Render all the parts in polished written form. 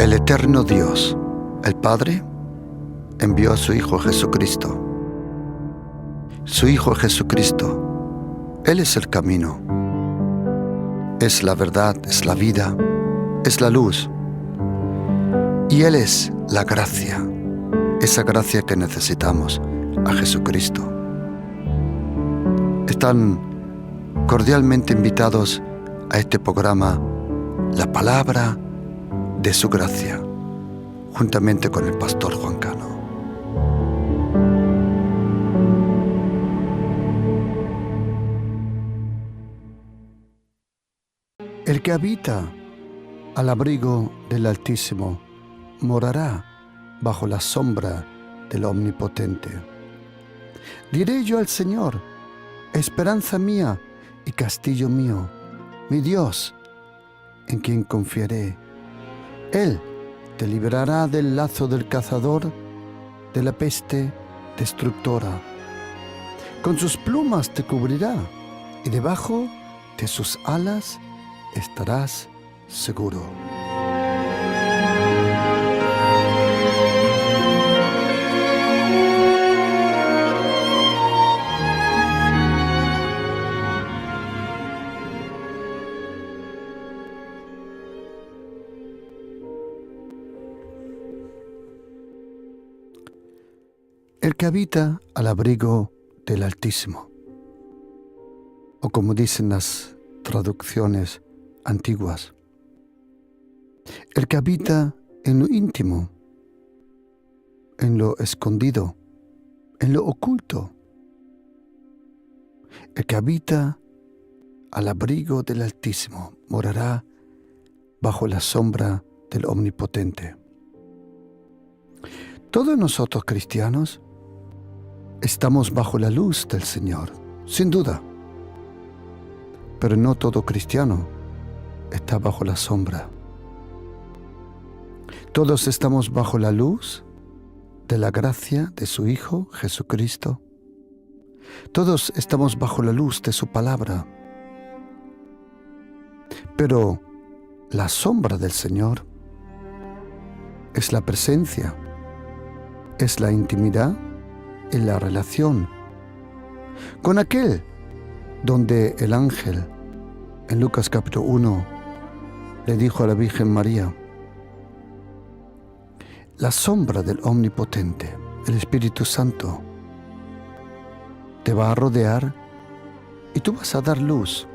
El eterno Dios, el Padre, envió a su Hijo Jesucristo. Su Hijo Jesucristo, Él es el camino, es la verdad, es la vida, es la luz. Y Él es la gracia, esa gracia que necesitamos, a Jesucristo. Están cordialmente invitados a este programa, La Palabra de su Gracia, juntamente con el pastor Juan Cano. El que habita al abrigo del Altísimo morará bajo la sombra del Omnipotente. Diré yo al Señor, esperanza mía y castillo mío, mi Dios, en quien confiaré. Él te librará del lazo del cazador, de la peste destructora. Con sus plumas te cubrirá, y debajo de sus alas estarás seguro. El que habita al abrigo del Altísimo, o como dicen las traducciones antiguas, el que habita en lo íntimo, en lo escondido, en lo oculto, el que habita al abrigo del Altísimo morará bajo la sombra del Omnipotente. Todos nosotros cristianos estamos bajo la luz del Señor, sin duda, pero no todo cristiano está bajo la sombra. Todos estamos bajo la luz de la gracia de su Hijo Jesucristo. Todos estamos bajo la luz de su palabra. Pero la sombra del Señor es la presencia, es la intimidad y la relación con aquel donde el ángel en Lucas capítulo 1 le dijo a la Virgen María: la sombra del Omnipotente, el Espíritu Santo, te va a rodear y tú vas a dar luz,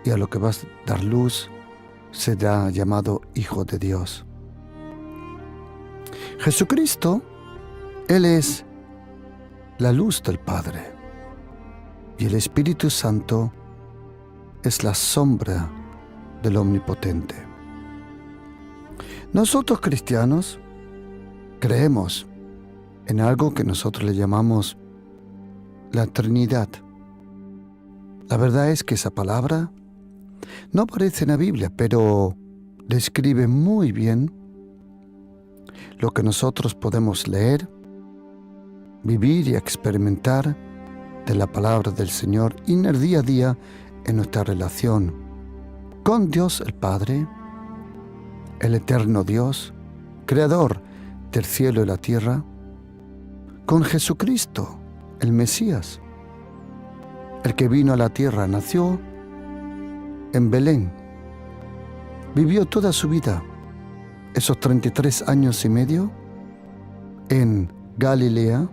y a lo que vas a dar luz será llamado Hijo de Dios. Jesucristo, Él es la luz del Padre, y el Espíritu Santo es la sombra del Omnipotente. Nosotros cristianos creemos en algo que nosotros le llamamos la Trinidad. La verdad es que esa palabra no aparece en la Biblia, pero describe muy bien lo que nosotros podemos leer, vivir y experimentar de la palabra del Señor en el día a día en nuestra relación con Dios el Padre, el eterno Dios, creador del cielo y la tierra, con Jesucristo, el Mesías, el que vino a la tierra, nació en Belén, vivió toda su vida, esos 33 años y medio, en Galilea,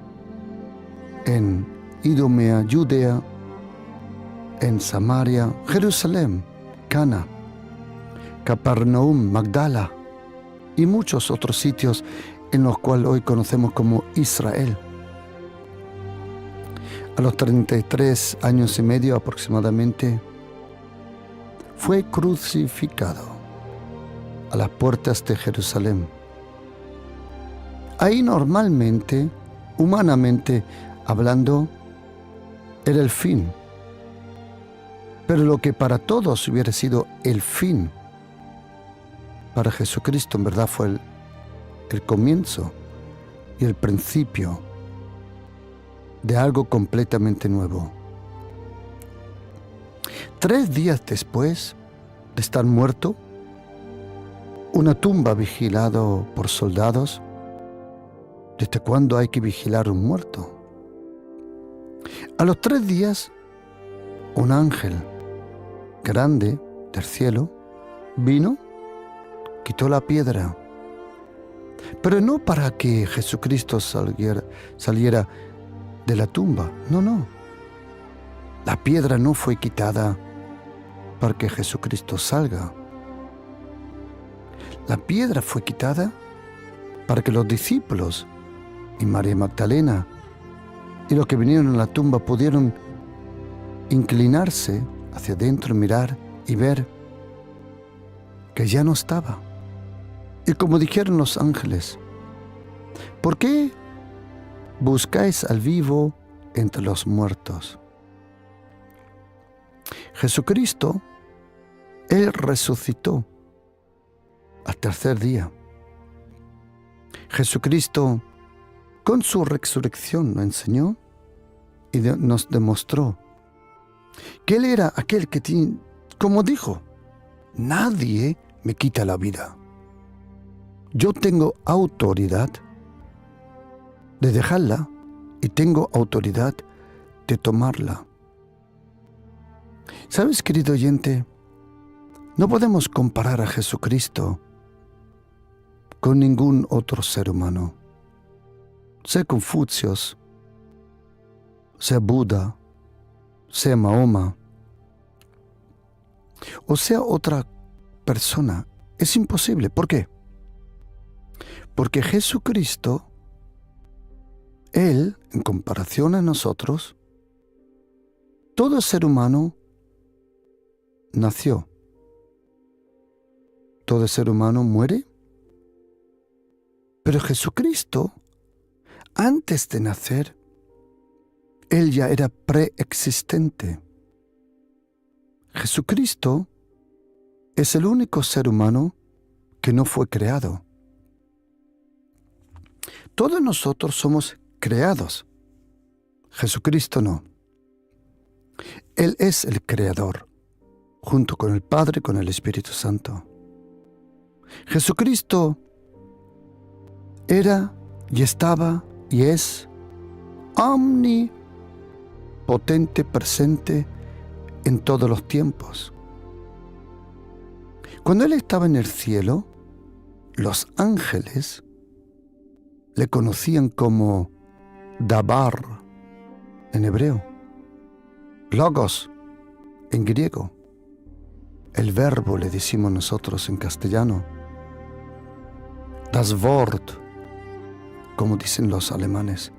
en Idumea, Judea, en Samaria, Jerusalén, Cana, Capernaum, Magdala y muchos otros sitios en los cuales hoy conocemos como Israel. A los 33 años y medio aproximadamente, fue crucificado a las puertas de Jerusalén. Ahí normalmente, humanamente hablando, era el fin. Pero lo que para todos hubiera sido el fin, para Jesucristo en verdad fue el comienzo y el principio de algo completamente nuevo. 3 días después de estar muerto, una tumba vigilada por soldados. ¿Desde cuándo hay que vigilar un muerto? A los 3 días, un ángel grande del cielo vino, quitó la piedra, pero no para que Jesucristo saliera de la tumba. No. La piedra no fue quitada para que Jesucristo salga. La piedra fue quitada para que los discípulos y María Magdalena y los que vinieron a la tumba pudieron inclinarse hacia adentro, mirar y ver que ya no estaba. Y como dijeron los ángeles, ¿por qué buscáis al vivo entre los muertos? Jesucristo, Él resucitó al 3er día. Jesucristo, con su resurrección, nos enseñó y nos demostró que Él era aquel que tiene, como dijo, nadie me quita la vida. Yo tengo autoridad de dejarla y tengo autoridad de tomarla. ¿Sabes, querido oyente? No podemos comparar a Jesucristo con ningún otro ser humano. Sea Confucio, sea Buda, sea Mahoma, o sea otra persona. Es imposible. ¿Por qué? Porque Jesucristo, Él, en comparación a nosotros, todo ser humano nació. Todo ser humano muere. Pero Jesucristo, antes de nacer, Él ya era preexistente. Jesucristo es el único ser humano que no fue creado. Todos nosotros somos creados. Jesucristo no. Él es el creador, junto con el Padre y con el Espíritu Santo. Jesucristo era y estaba y es omnipotente, presente en todos los tiempos. Cuando Él estaba en el cielo, los ángeles le conocían como Dabar en hebreo, Logos en griego, el verbo le decimos nosotros en castellano, Das Wort, como dicen los alemanes,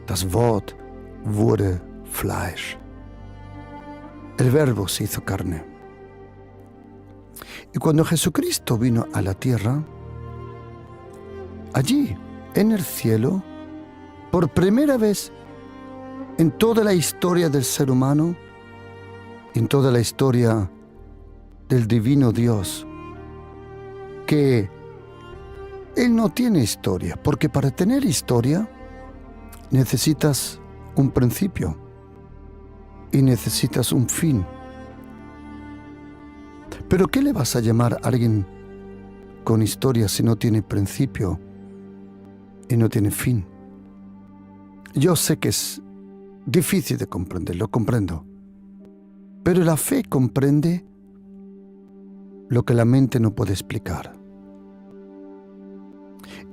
Das Wort wurde Fleisch. El verbo se hizo carne. Y cuando Jesucristo vino a la tierra, allí, en el cielo, por primera vez en toda la historia del ser humano, en toda la historia del divino Dios, que Él no tiene historia, porque para tener historia necesitas un principio y necesitas un fin. ¿Pero qué le vas a llamar a alguien con historia si no tiene principio y no tiene fin? Yo sé que es difícil de comprender, lo comprendo. Pero la fe comprende lo que la mente no puede explicar.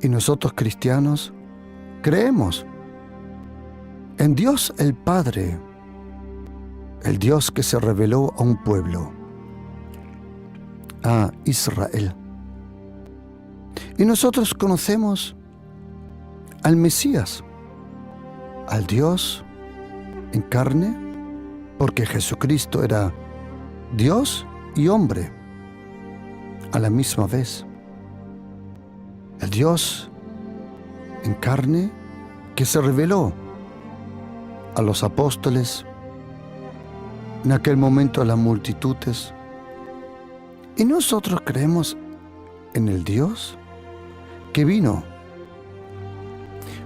Y nosotros cristianos creemos en Dios el Padre, el Dios que se reveló a un pueblo, a Israel. Y nosotros conocemos al Mesías, al Dios en carne, porque Jesucristo era Dios y hombre a la misma vez. El Dios en carne que se reveló a los apóstoles, en aquel momento a las multitudes. Y nosotros creemos en el Dios que vino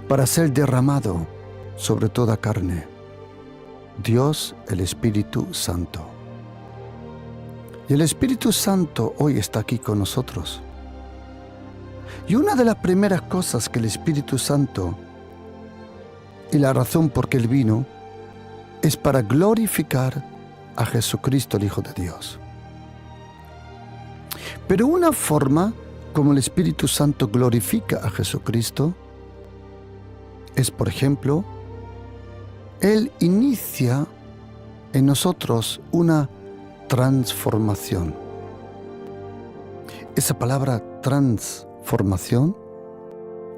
para ser derramado sobre toda carne, Dios el Espíritu Santo. Y el Espíritu Santo hoy está aquí con nosotros. Y una de las primeras cosas que el Espíritu Santo, y la razón por qué Él vino, es para glorificar a Jesucristo, el Hijo de Dios. Pero una forma como el Espíritu Santo glorifica a Jesucristo es, por ejemplo, Él inicia en nosotros una transformación. Esa palabra transformación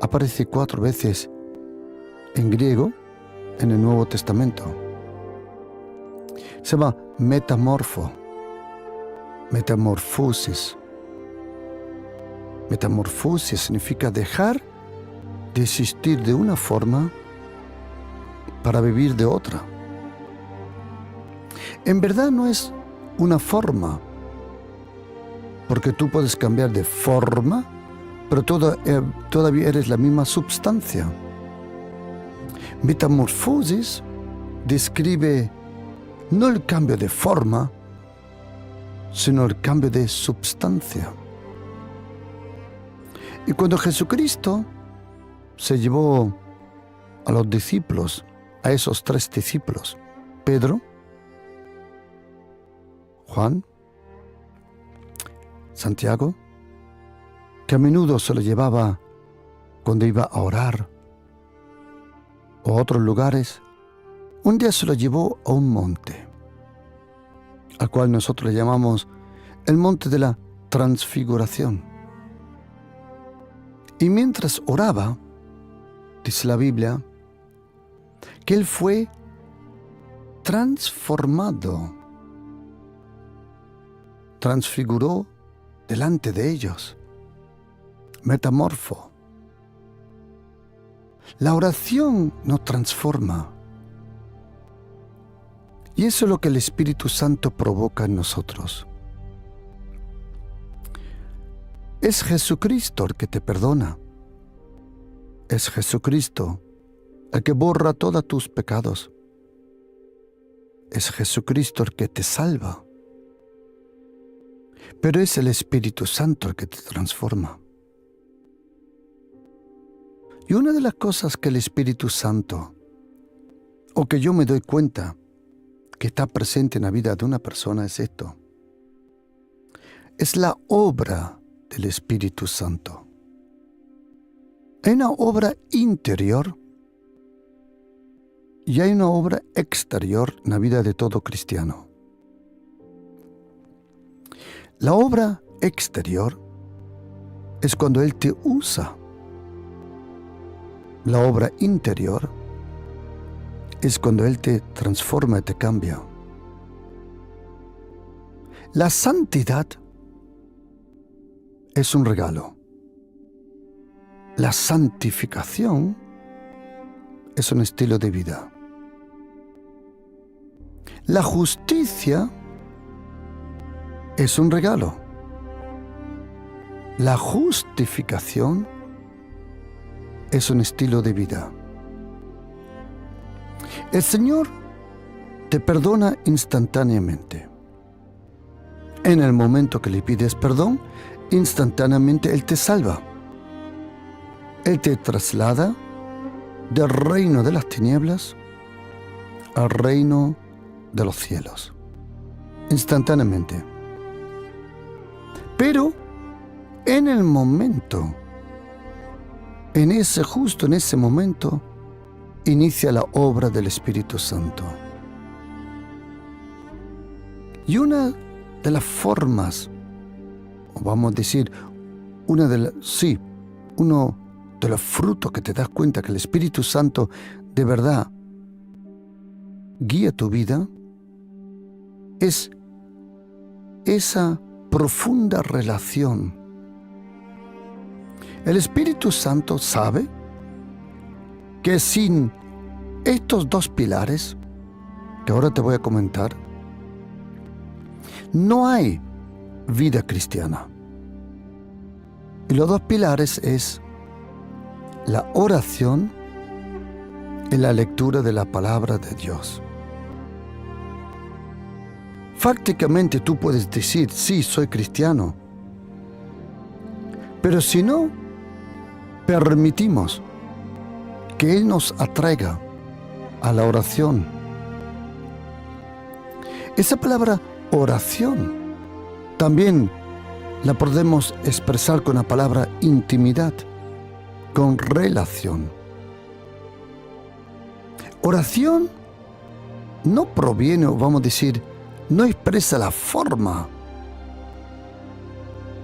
aparece 4 veces en griego en el Nuevo Testamento. Se llama metamorfo, metamorfosis. Metamorfosis significa dejar de existir de una forma para vivir de otra. En verdad no es una forma, porque tú puedes cambiar de forma, pero todavía eres la misma substancia. Metamorfosis describe no el cambio de forma, sino el cambio de substancia. Y cuando Jesucristo se llevó a los discípulos, a esos 3 discípulos, Pedro, Juan, Santiago, que a menudo se lo llevaba cuando iba a orar o a otros lugares, un día se lo llevó a un monte, al cual nosotros le llamamos el monte de la transfiguración. Y mientras oraba, dice la Biblia, que Él fue transformado, transfiguró delante de ellos, metamorfo. La oración nos transforma. Y eso es lo que el Espíritu Santo provoca en nosotros. Es Jesucristo el que te perdona. Es Jesucristo el que borra todos tus pecados. Es Jesucristo el que te salva. Pero es el Espíritu Santo el que te transforma. Y una de las cosas que el Espíritu Santo, o que yo me doy cuenta que está presente en la vida de una persona, es esto. Es la obra del Espíritu Santo. Hay una obra interior y hay una obra exterior en la vida de todo cristiano. La obra exterior es cuando Él te usa. La obra interior es cuando Él te transforma y te cambia. La santidad es un regalo. La santificación es un estilo de vida. La justicia es un regalo. La justificación es un estilo de vida. El Señor te perdona instantáneamente. En el momento que le pides perdón, instantáneamente Él te salva. Él te traslada del reino de las tinieblas al reino de los cielos. Instantáneamente. Pero en el momento, justo en ese momento, inicia la obra del Espíritu Santo. Y una de las formas, o vamos a decir, uno de los frutos que te das cuenta que el Espíritu Santo de verdad guía tu vida, es esa profunda relación. El Espíritu Santo sabe que sin estos 2 pilares, que ahora te voy a comentar, no hay vida cristiana. Y los 2 pilares es la oración y la lectura de la palabra de Dios. Fácticamente tú puedes decir, sí, soy cristiano. Pero si no permitimos que Él nos atraiga a la oración. Esa palabra oración también la podemos expresar con la palabra intimidad, con relación. Oración no proviene, o vamos a decir, no expresa la forma,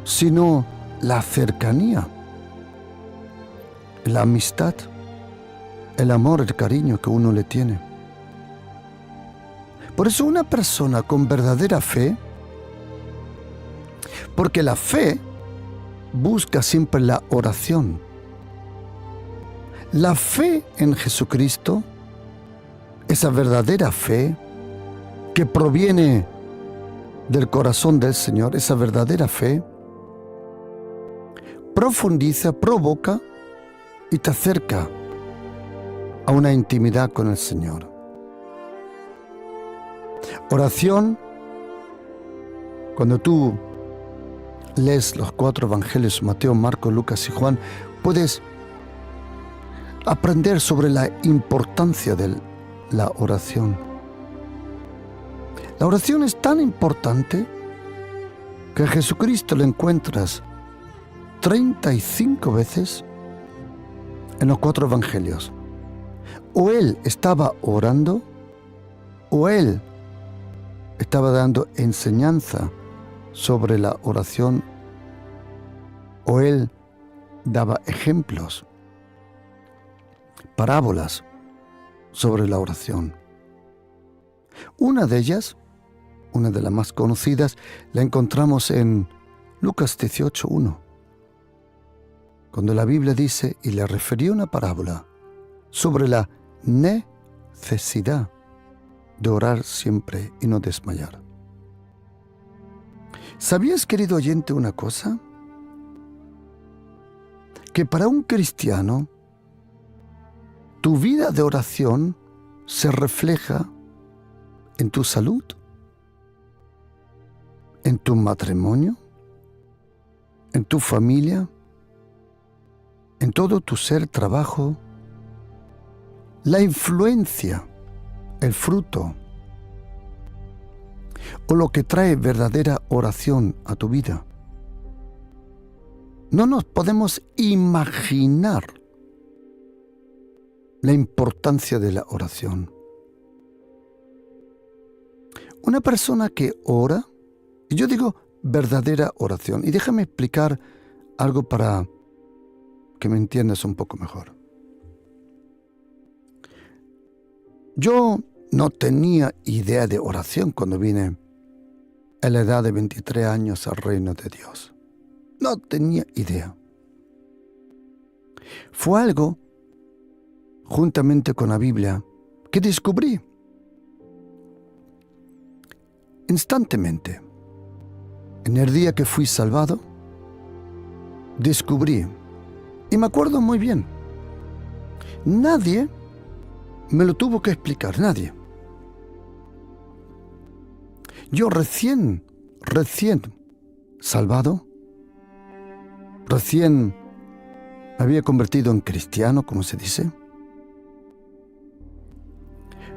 sino la cercanía, la amistad, el amor, el cariño que uno le tiene. Por eso una persona con verdadera fe, porque la fe busca siempre la oración. La fe en Jesucristo, esa verdadera fe que proviene del corazón del Señor, esa verdadera fe, profundiza, provoca y te acerca a una intimidad con el Señor. Oración, cuando tú lees los 4 evangelios, Mateo, Marcos, Lucas y Juan, puedes aprender sobre la importancia de la oración. La oración es tan importante que a Jesucristo lo encuentras 35 veces en los 4 evangelios. O Él estaba orando, o Él estaba dando enseñanza sobre la oración, o Él daba ejemplos, parábolas sobre la oración. Una de ellas, una de las más conocidas, la encontramos en Lucas 18:1, cuando la Biblia dice, y le refirió una parábola sobre la necesidad de orar siempre y no desmayar. ¿Sabías, querido oyente, una cosa? Que para un cristiano, tu vida de oración se refleja en tu salud, en tu matrimonio, en tu familia, en todo tu ser, trabajo, la influencia, el fruto o lo que trae verdadera oración a tu vida. No nos podemos imaginar la importancia de la oración. Una persona que ora, y yo digo verdadera oración, y déjame explicar algo para que me entiendas un poco mejor. Yo no tenía idea de oración cuando vine a la edad de 23 años al reino de Dios. No tenía idea. Fue algo, juntamente con la Biblia, que descubrí instantáneamente. En el día que fui salvado, descubrí, y me acuerdo muy bien, nadie me lo tuvo que explicar, nadie. Yo recién salvado, recién me había convertido en cristiano, como se dice.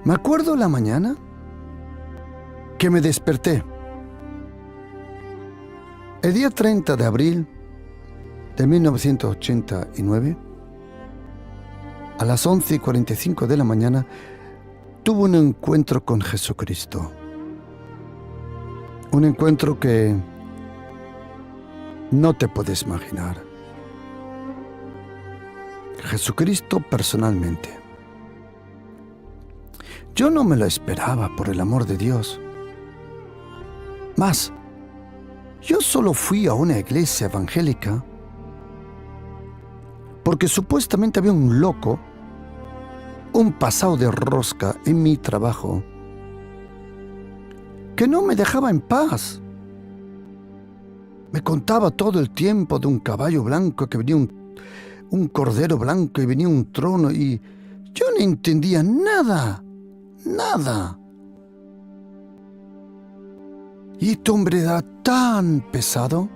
Me acuerdo la mañana que me desperté. El día 30 de abril de 1989, a las 11:45 de la mañana, tuve un encuentro con Jesucristo. Un encuentro que no te puedes imaginar. Jesucristo personalmente. Yo no me lo esperaba, por el amor de Dios. Más, yo solo fui a una iglesia evangélica porque supuestamente había un loco, un pasado de rosca en mi trabajo, que no me dejaba en paz. Me contaba todo el tiempo de un caballo blanco, que venía un cordero blanco y venía un trono, y yo no entendía nada. Y este hombre era tan pesado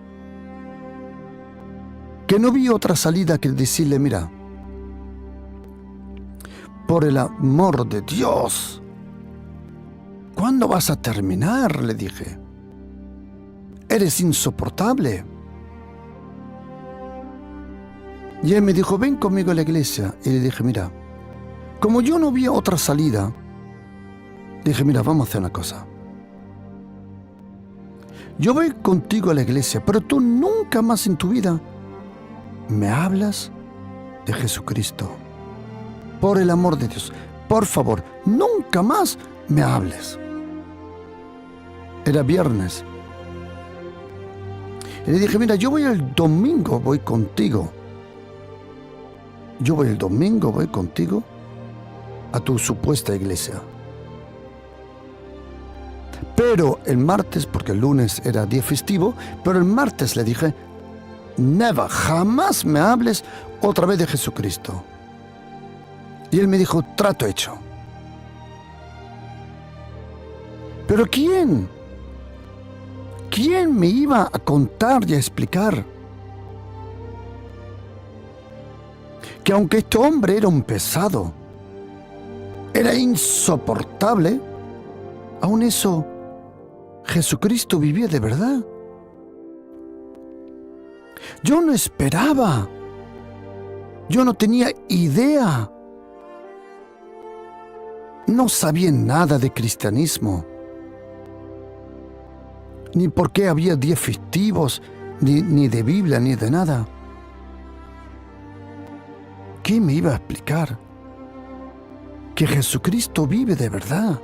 que no vi otra salida que decirle, mira, por el amor de Dios, ¿cuándo vas a terminar?, le dije. Eres insoportable. Y él me dijo, ven conmigo a la iglesia. Y le dije, mira, como yo no vi otra salida, dije, mira, vamos a hacer una cosa. Yo voy contigo a la iglesia, pero tú nunca más en tu vida me hablas de Jesucristo. Por el amor de Dios, por favor, nunca más me hables. Era viernes. Y le dije, mira, yo voy el domingo, voy contigo. Yo voy el domingo, voy contigo a tu supuesta iglesia. Pero el martes, porque el lunes era día festivo, pero el martes le dije, never, jamás me hables otra vez de Jesucristo. Y él me dijo, trato hecho. Pero ¿quién me iba a contar y a explicar que aunque este hombre era un pesado, era insoportable, aún eso Jesucristo vivía de verdad? Yo no esperaba, yo no tenía idea, no sabía nada de cristianismo, ni por qué había días festivos, ni de Biblia, ni de nada. ¿Qué me iba a explicar? Que Jesucristo vive de verdad.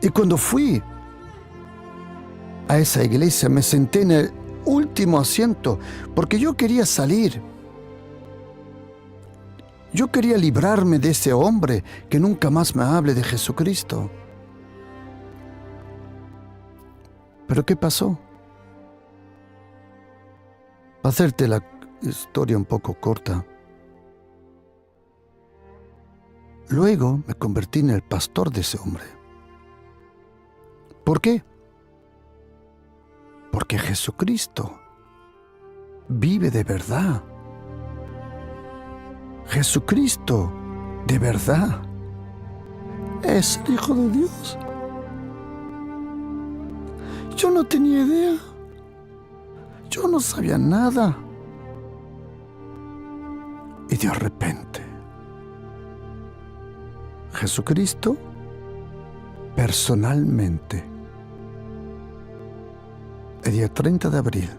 Y cuando fui a esa iglesia me senté en el último asiento porque yo quería salir. Yo quería librarme de ese hombre que nunca más me hable de Jesucristo. ¿Pero qué pasó? Para hacerte la historia un poco corta, luego me convertí en el pastor de ese hombre. ¿Por qué? Porque Jesucristo vive de verdad. Jesucristo de verdad es el Hijo de Dios. Yo no tenía idea. Yo no sabía nada. Y de repente, Jesucristo personalmente, el día 30 de abril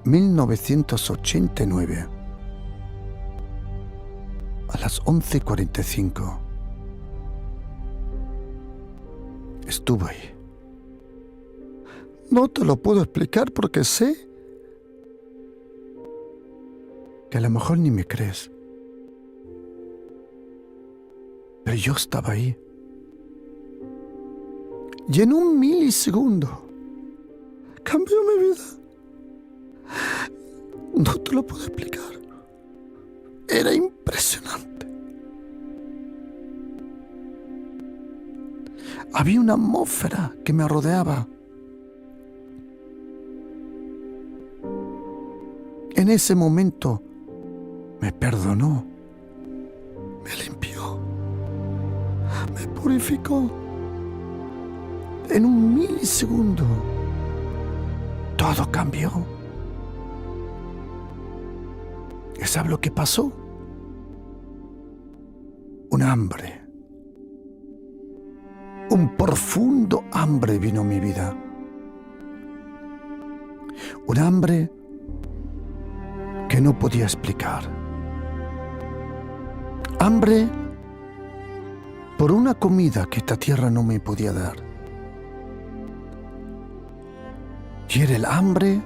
1989, a las 11:45, estuvo ahí. No te lo puedo explicar porque sé que a lo mejor ni me crees. Pero yo estaba ahí. Y en un milisegundo cambió mi vida. No te lo puedo explicar. Era impresionante. Había una atmósfera que me rodeaba. En ese momento me perdonó, me limpió, me purificó. En un milisegundo todo cambió. ¿Y sabes lo que pasó? Un hambre, un profundo hambre vino a mi vida. Un hambre que no podía explicar. Hambre por una comida que esta tierra no me podía dar. Y era el hambre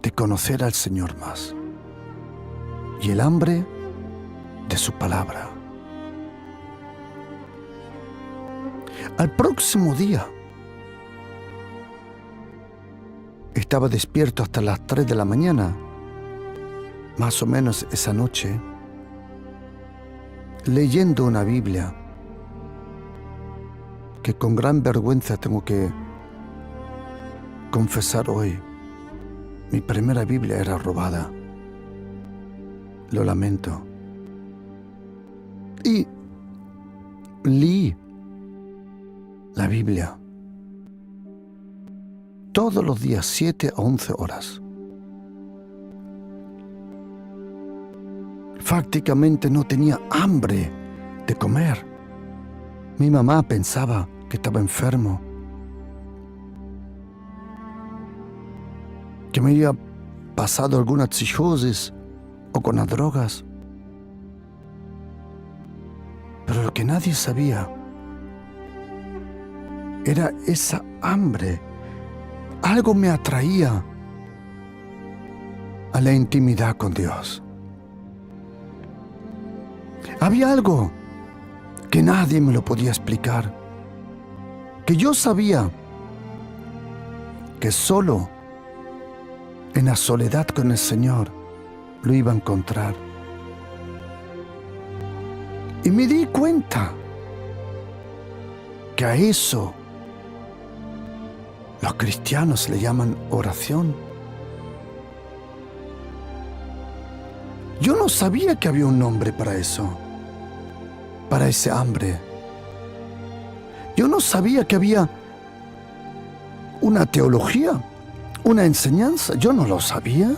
de conocer al Señor más. Y el hambre de su palabra. Al próximo día, estaba despierto hasta las 3 de la mañana, más o menos esa noche, leyendo una Biblia. que con gran vergüenza tengo que confesar hoy. Mi primera Biblia era robada. Lo lamento. Y leí la Biblia todos los días, 7 a 11 horas. Prácticamente no tenía hambre de comer. Mi mamá pensaba que estaba enfermo, que me había pasado alguna psicosis o con las drogas. Pero lo que nadie sabía era esa hambre. Algo me atraía a la intimidad con Dios. Había algo que nadie me lo podía explicar, que yo sabía que solo en la soledad con el Señor lo iba a encontrar. Y me di cuenta que a eso los cristianos le llaman oración. Yo no sabía que había un nombre para eso, para ese hambre. Yo no sabía que había una teología, una enseñanza. Yo no lo sabía.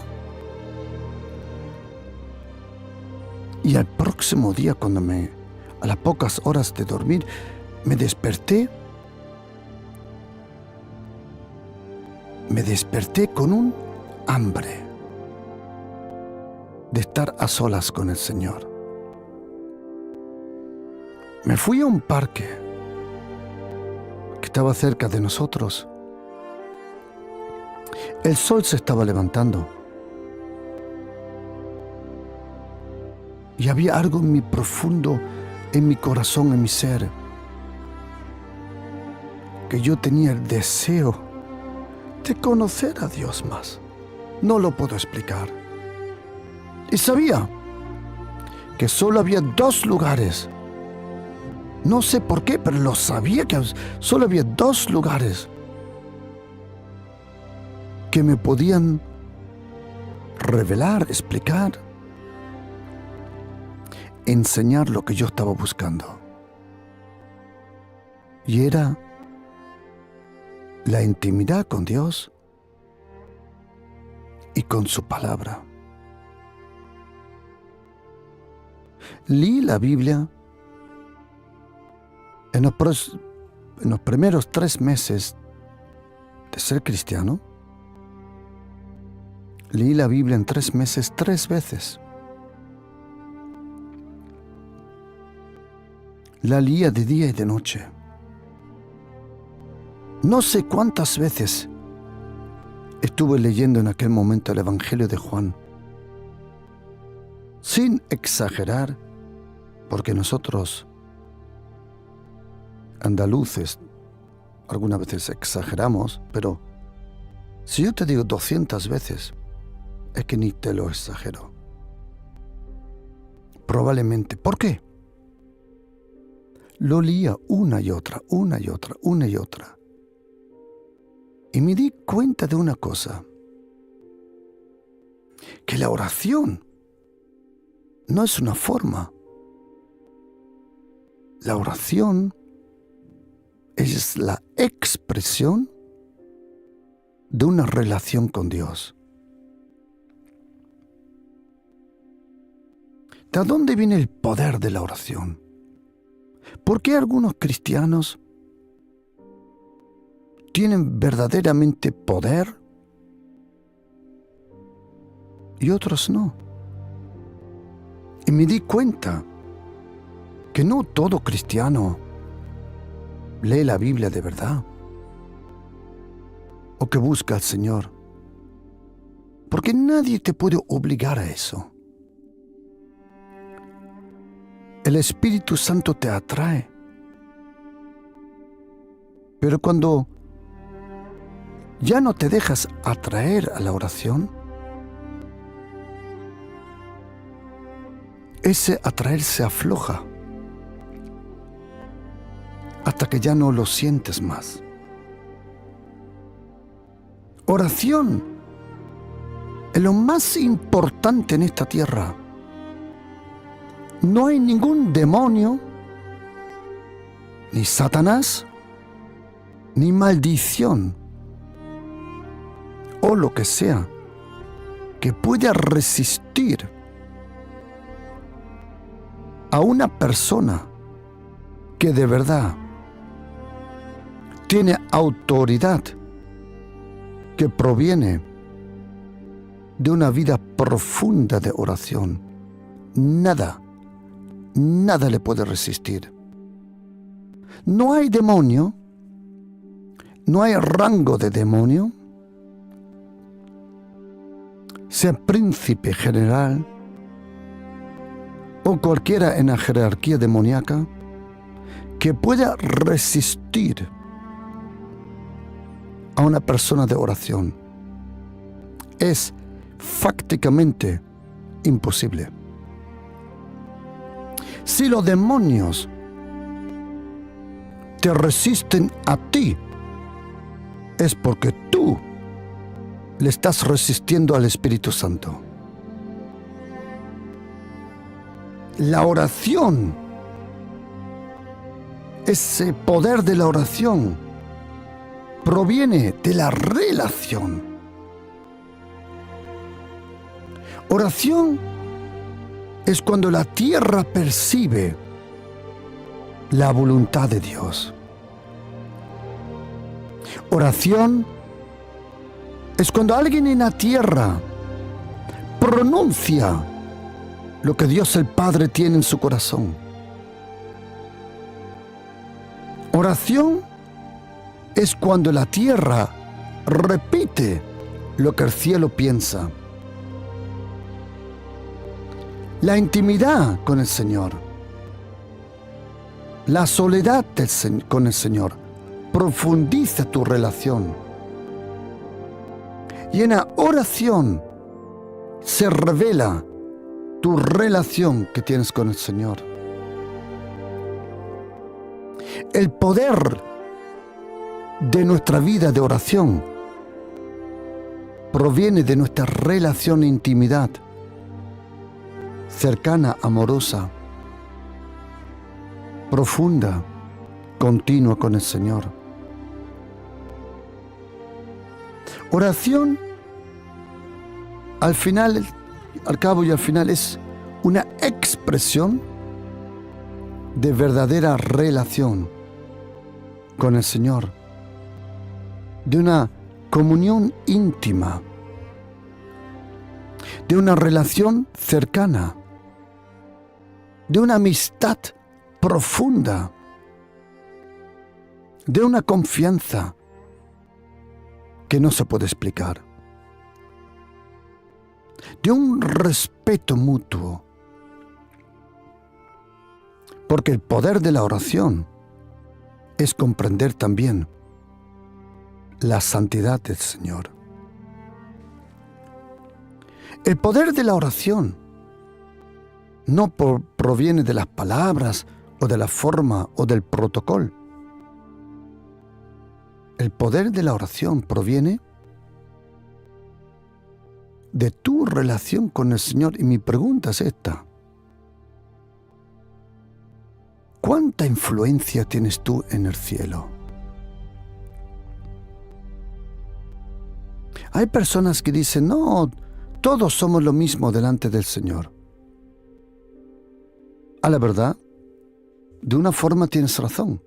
Y al próximo día, a las pocas horas de dormir, me desperté con un hambre de estar a solas con el Señor. Me fui a un parque que estaba cerca de nosotros. El sol se estaba levantando y había algo en mi profundo, en mi corazón, en mi ser, que yo tenía el deseo de conocer a Dios más. No lo puedo explicar. Y sabía que solo había 2 lugares. No sé por qué, pero lo sabía, que solo había 2 lugares que me podían revelar, explicar, enseñar lo que yo estaba buscando. Y era la intimidad con Dios y con su palabra. Leí la Biblia en los primeros 3 meses de ser cristiano. Leí la Biblia en 3 meses 3 veces. La leía de día y de noche. No sé cuántas veces estuve leyendo en aquel momento el Evangelio de Juan. Sin exagerar, porque nosotros, andaluces, algunas veces exageramos, pero si yo te digo 200 veces, es que ni te lo exagero. Probablemente. ¿Por qué? Lo leía una y otra. Y me di cuenta de una cosa, que la oración no es una forma. La oración es la expresión de una relación con Dios. ¿De dónde viene el poder de la oración? ¿Por qué algunos cristianos tienen verdaderamente poder y otros no? Y me di cuenta que no todo cristiano lee la Biblia de verdad o que busca al Señor, porque nadie te puede obligar a eso. El Espíritu Santo te atrae, pero cuando ya no te dejas atraer a la oración, ese atraer se afloja. hasta que ya no lo sientes más. Oración es lo más importante en esta tierra. No hay ningún demonio, ni Satanás, ni maldición, o lo que sea, que pueda resistir a una persona que de verdad tiene autoridad que proviene de una vida profunda de oración. Nada le puede resistir. No hay demonio, no hay rango de demonio, sea príncipe general o cualquiera en la jerarquía demoníaca, que pueda resistir a una persona de oración. Es fácticamente imposible. Si los demonios te resisten a ti, es porque tú le estás resistiendo al Espíritu Santo. La oración, ese poder de la oración, proviene de la relación. Oración es cuando la tierra percibe la voluntad de Dios. Oración es cuando alguien en la tierra pronuncia lo que Dios el Padre tiene en su corazón. Oración es cuando la tierra repite lo que el cielo piensa. La intimidad con el Señor, la soledad con el Señor, profundiza tu relación. Y en la oración se revela tu relación que tienes con el Señor. El poder de nuestra vida de oración proviene de nuestra relación e intimidad cercana, amorosa, profunda, continua con el Señor. Oración, al cabo y al final, es una expresión de verdadera relación con el Señor, de una comunión íntima, de una relación cercana, de una amistad profunda, de una confianza que no se puede explicar, de un respeto mutuo, porque el poder de la oración es comprender también la santidad del Señor. El poder de la oración no proviene de las palabras o de la forma o del protocolo. El poder de la oración proviene de tu relación con el Señor. Y mi pregunta es esta: ¿cuánta influencia tienes tú en el cielo? Hay personas que dicen, no, todos somos lo mismo delante del Señor. A la verdad, de una forma tienes razón,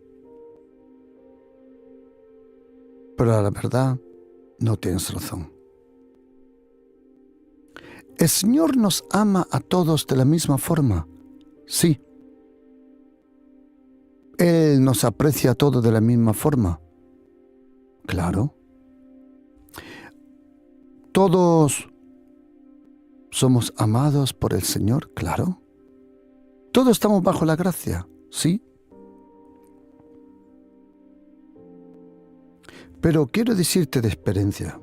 pero a la verdad no tienes razón. ¿El Señor nos ama a todos de la misma forma? Sí. ¿Él nos aprecia a todos de la misma forma? Claro. ¿Todos somos amados por el Señor? Claro. ¿Todos estamos bajo la gracia? Sí. Pero quiero decirte de experiencia,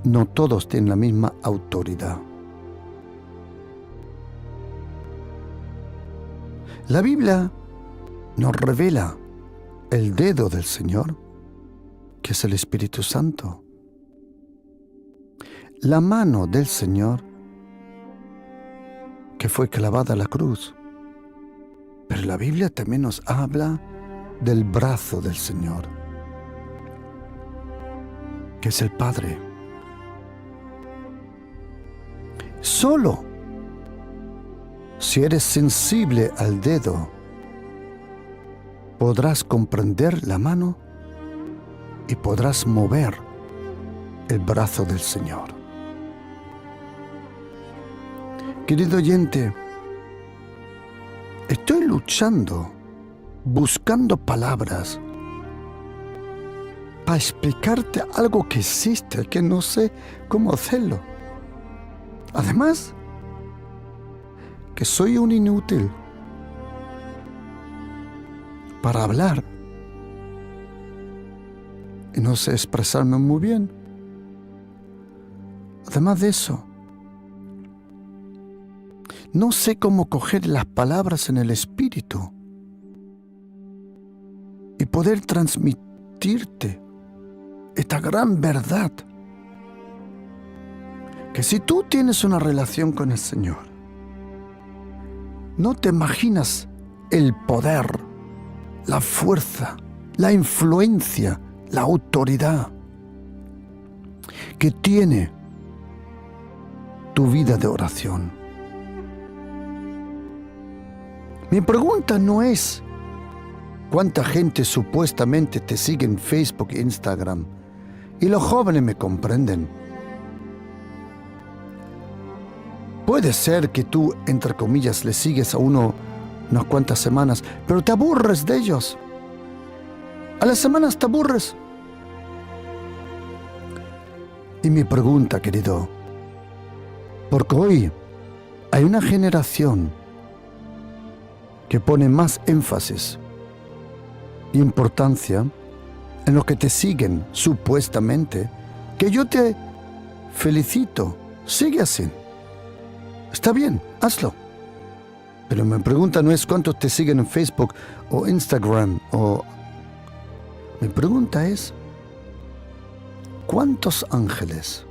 no todos tienen la misma autoridad. La Biblia nos revela el dedo del Señor, que es el Espíritu Santo. La mano del Señor, que fue clavada a la cruz. Pero la Biblia también nos habla del brazo del Señor, que es el Padre. Solo si eres sensible al dedo, podrás comprender la mano y podrás mover el brazo del Señor. Querido oyente, estoy luchando, buscando palabras para explicarte algo que existe, que no sé cómo hacerlo. Además, que soy un inútil para hablar y no sé expresarme muy bien. Además de eso, no sé cómo coger las palabras en el espíritu y poder transmitirte esta gran verdad, que si tú tienes una relación con el Señor, no te imaginas el poder, la fuerza, la influencia, la autoridad que tiene tu vida de oración. Mi pregunta no es cuánta gente supuestamente te sigue en Facebook e Instagram, y los jóvenes me comprenden. Puede ser que tú, entre comillas, le sigues a unas cuantas semanas, pero te aburres de ellos. A las semanas te aburres. Y mi pregunta, querido, porque hoy hay una generación que pone más énfasis e importancia en los que te siguen supuestamente, que yo te felicito, sigue así. Está bien, hazlo. Pero mi pregunta no es cuántos te siguen en Facebook o Instagram. Mi pregunta es, ¿cuántos ángeles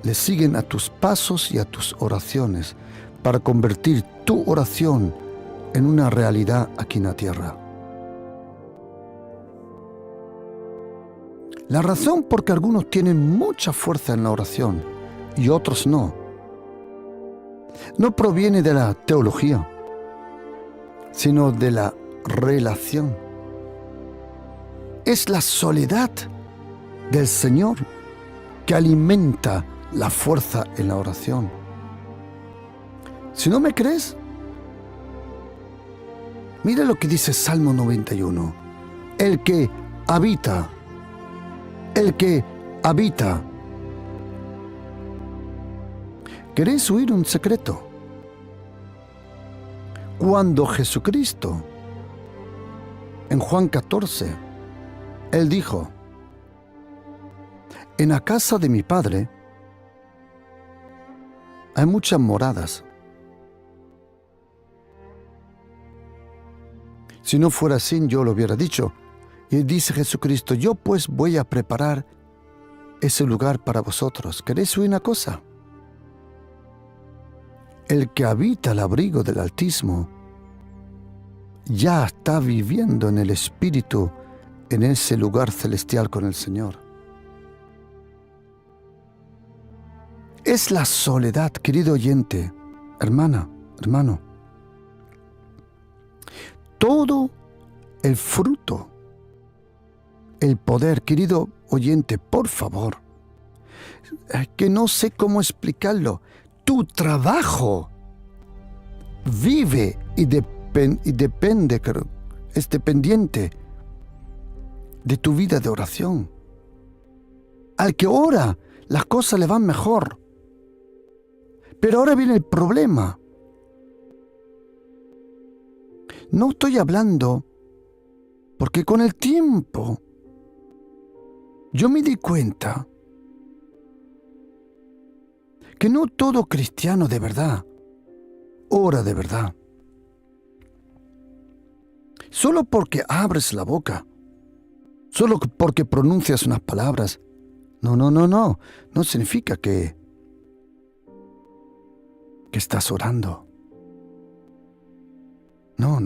le siguen a tus pasos y a tus oraciones para convertir tu oración en una realidad aquí en la tierra? La razón por que algunos tienen mucha fuerza en la oración y otros no proviene de la teología, sino de la relación. Es la soledad del Señor que alimenta la fuerza en la oración. Si no me crees, mira lo que dice Salmo 91. El que habita. ¿Queréis oír un secreto? Cuando Jesucristo, en Juan 14, Él dijo, en la casa de mi Padre hay muchas moradas. Si no fuera así, yo lo hubiera dicho. Y dice Jesucristo, yo pues voy a preparar ese lugar para vosotros. ¿Queréis oír una cosa? El que habita al abrigo del Altísimo ya está viviendo en el Espíritu, en ese lugar celestial con el Señor. Es la soledad, querido oyente, hermana, hermano. Todo el fruto, el poder, querido oyente, por favor, que no sé cómo explicarlo. Tu trabajo vive y depende, es dependiente de tu vida de oración. Al que ora, las cosas le van mejor. Pero ahora viene el problema. No estoy hablando porque con el tiempo yo me di cuenta que no todo cristiano de verdad ora de verdad. Solo porque abres la boca, solo porque pronuncias unas palabras, no significa que estás orando. No.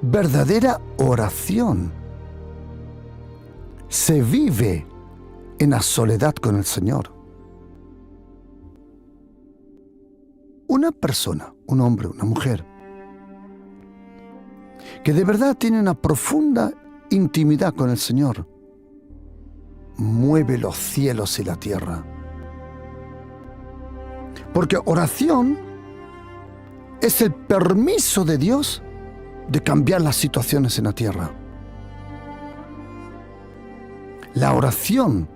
Verdadera oración se vive en la soledad con el Señor. Una persona, un hombre, una mujer, que de verdad tiene una profunda intimidad con el Señor, mueve los cielos y la tierra. Porque oración es el permiso de Dios de cambiar las situaciones en la tierra. La oración,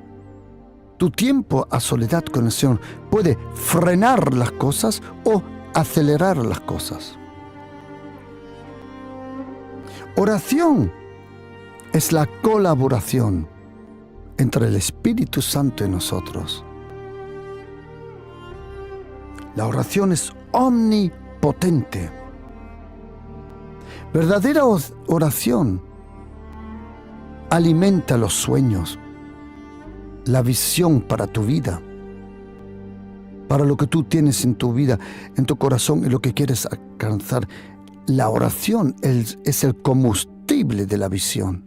tu tiempo a soledad con el Señor, puede frenar las cosas o acelerar las cosas. Oración es la colaboración entre el Espíritu Santo y nosotros. La oración es omnipotente. Verdadera oración alimenta los sueños, la visión para tu vida, para lo que tú tienes en tu vida, en tu corazón y lo que quieres alcanzar. La oración es el combustible de la visión.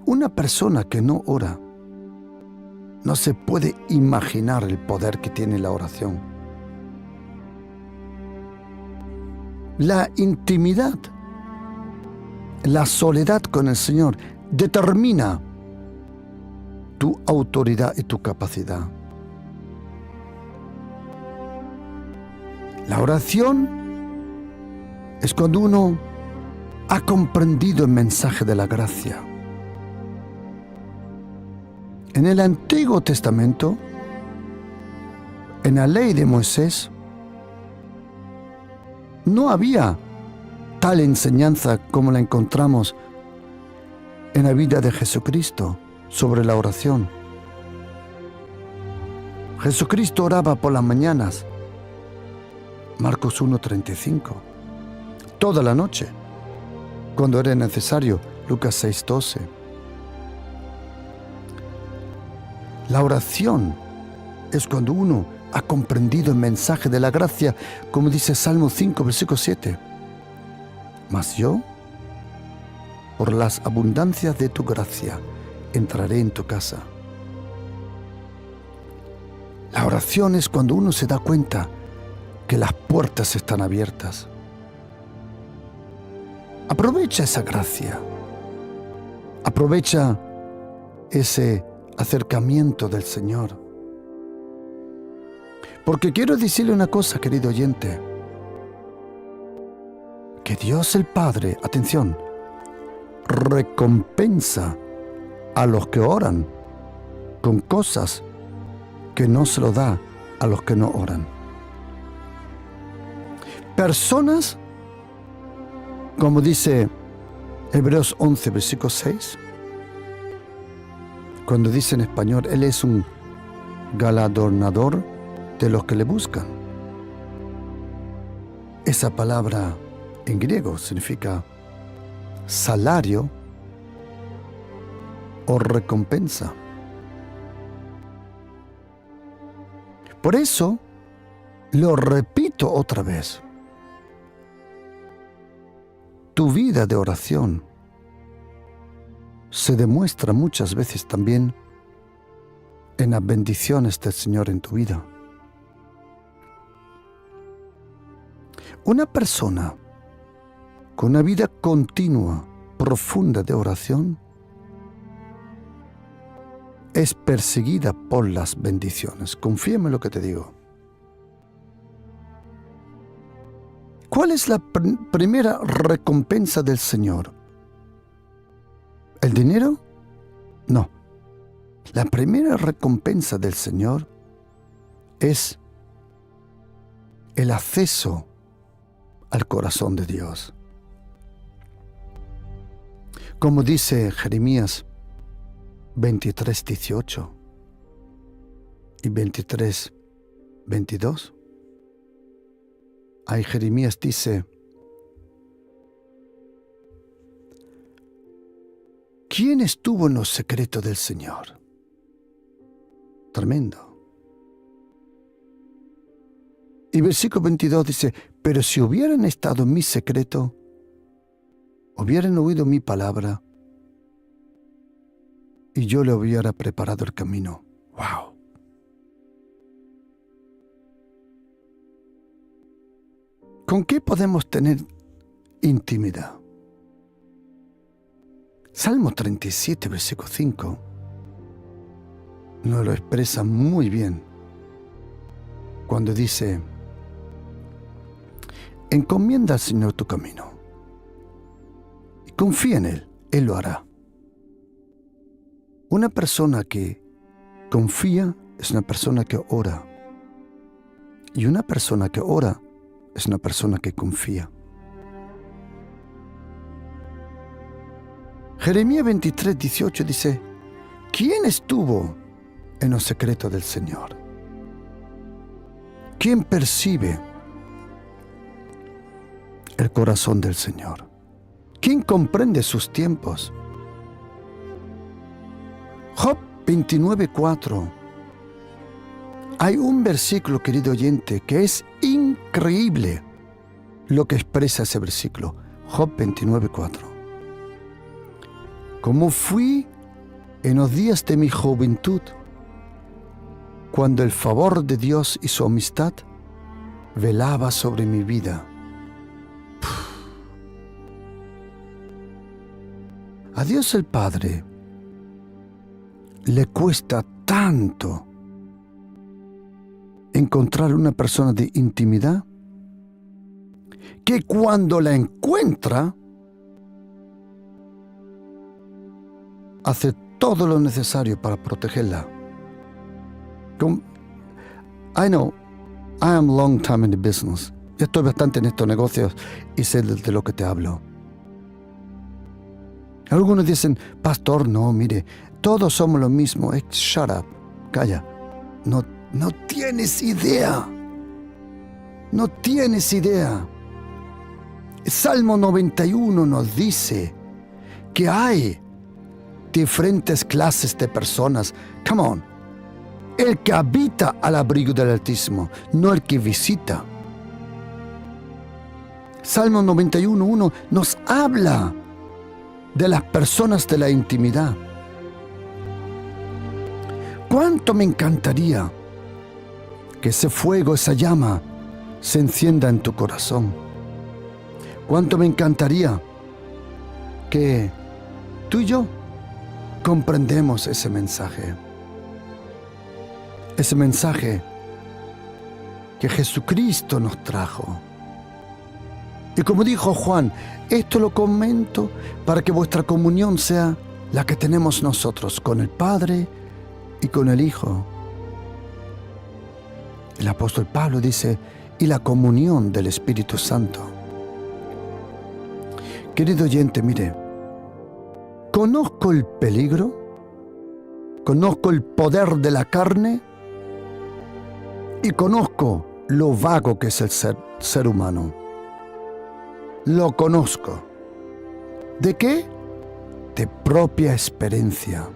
Una persona que no ora no se puede imaginar el poder que tiene la oración. La intimidad, la soledad con el Señor determina tu autoridad y tu capacidad. La oración es cuando uno ha comprendido el mensaje de la gracia. En el Antiguo Testamento, en la ley de Moisés, no había tal enseñanza como la encontramos en la vida de Jesucristo sobre la oración. Jesucristo oraba por las mañanas, Marcos 1:35, toda la noche, cuando era necesario, Lucas 6:12. La oración es cuando uno ha comprendido el mensaje de la gracia, como dice Salmo 5, versículo 7. Mas yo, por las abundancias de tu gracia, entraré en tu casa. La oración es cuando uno se da cuenta que las puertas están abiertas. Aprovecha esa gracia. Aprovecha ese acercamiento del Señor. Porque quiero decirle una cosa, querido oyente, que Dios el Padre, atención, recompensa a los que oran con cosas que no se lo da a los que no oran. Personas, como dice Hebreos 11, versículo 6, cuando dice en español, Él es un galardonador de los que le buscan. Esa palabra en griego significa salario o recompensa. Por eso, lo repito otra vez, tu vida de oración se demuestra muchas veces también en las bendiciones del Señor en tu vida. Una persona con una vida continua, profunda de oración, es perseguida por las bendiciones. Confíame en lo que te digo. ¿Cuál es la primera recompensa del Señor? ¿El dinero? No. La primera recompensa del Señor es el acceso al corazón de Dios. Como dice Jeremías 23:18, y 23, 22. Ahí Jeremías dice: ¿quién estuvo en los secretos del Señor? Tremendo. Y versículo 22 dice: pero si hubieran estado en mi secreto, hubieran oído mi palabra, y yo le hubiera preparado el camino. ¡Wow! ¿Con qué podemos tener intimidad? Salmo 37, versículo 5, nos lo expresa muy bien cuando dice: encomienda al Señor tu camino y confía en Él, Él lo hará. Una persona que confía es una persona que ora, y una persona que ora es una persona que confía. Jeremías 23, 18 dice: ¿quién estuvo en los secretos del Señor? ¿Quién percibe el corazón del Señor? ¿Quién comprende sus tiempos? Job 29, 4. Hay un versículo, querido oyente, que es increíble lo que expresa ese versículo. Job 29, 4. Como fui en los días de mi juventud, cuando el favor de Dios y su amistad velaba sobre mi vida. A Dios el Padre le cuesta tanto encontrar una persona de intimidad, que cuando la encuentra, hace todo lo necesario para protegerla. I know, I am long time in the business. Yo estoy bastante en estos negocios y sé de lo que te hablo. Algunos dicen: pastor, no, mire, todos somos lo mismo. Shut up, calla. No tienes idea. No tienes idea. Salmo 91 nos dice que hay diferentes clases de personas. Come on. El que habita al abrigo del Altísimo, no el que visita. Salmo 91:1 nos habla de las personas de la intimidad. ¿Cuánto me encantaría que ese fuego, esa llama, se encienda en tu corazón? ¿Cuánto me encantaría que tú y yo comprendemos ese mensaje? Ese mensaje que Jesucristo nos trajo. Y como dijo Juan, esto lo comento para que vuestra comunión sea la que tenemos nosotros con el Padre y con el Hijo. El apóstol Pablo dice: y la comunión del Espíritu Santo. Querido oyente, mire, conozco el peligro, conozco el poder de la carne y conozco lo vago que es el ser humano. Lo conozco. ¿De qué? De propia experiencia.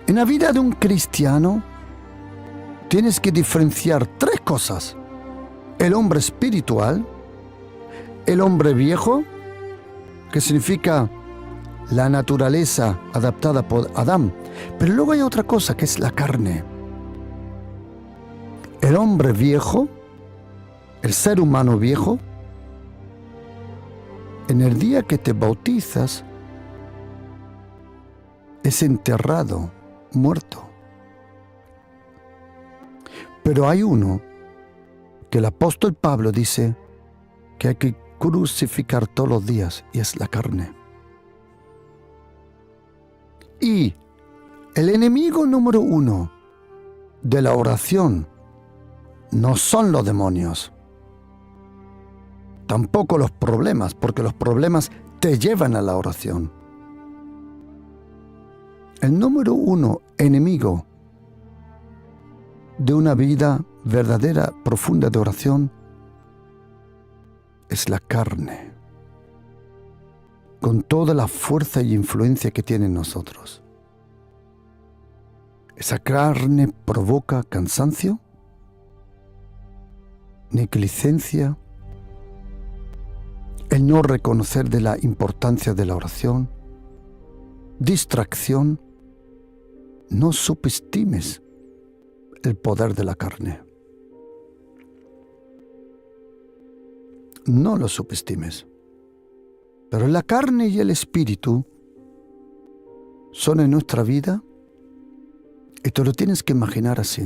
En la vida de un cristiano tienes que diferenciar tres cosas: el hombre espiritual, el hombre viejo, que significa la naturaleza adaptada por Adán, pero luego hay otra cosa que es la carne. El hombre viejo, el ser humano viejo, en el día que te bautizas, es enterrado, muerto. Pero hay uno que el apóstol Pablo dice que hay que crucificar todos los días, y es la carne. Y el enemigo número uno de la oración no son los demonios, tampoco los problemas, porque los problemas te llevan a la oración. El número uno enemigo de una vida verdadera, profunda de oración es la carne, con toda la fuerza y influencia que tiene en nosotros. Esa carne provoca cansancio, negligencia, el no reconocer de la importancia de la oración, distracción. No subestimes el poder de la carne. No lo subestimes. Pero la carne y el espíritu son en nuestra vida, y te lo tienes que imaginar así.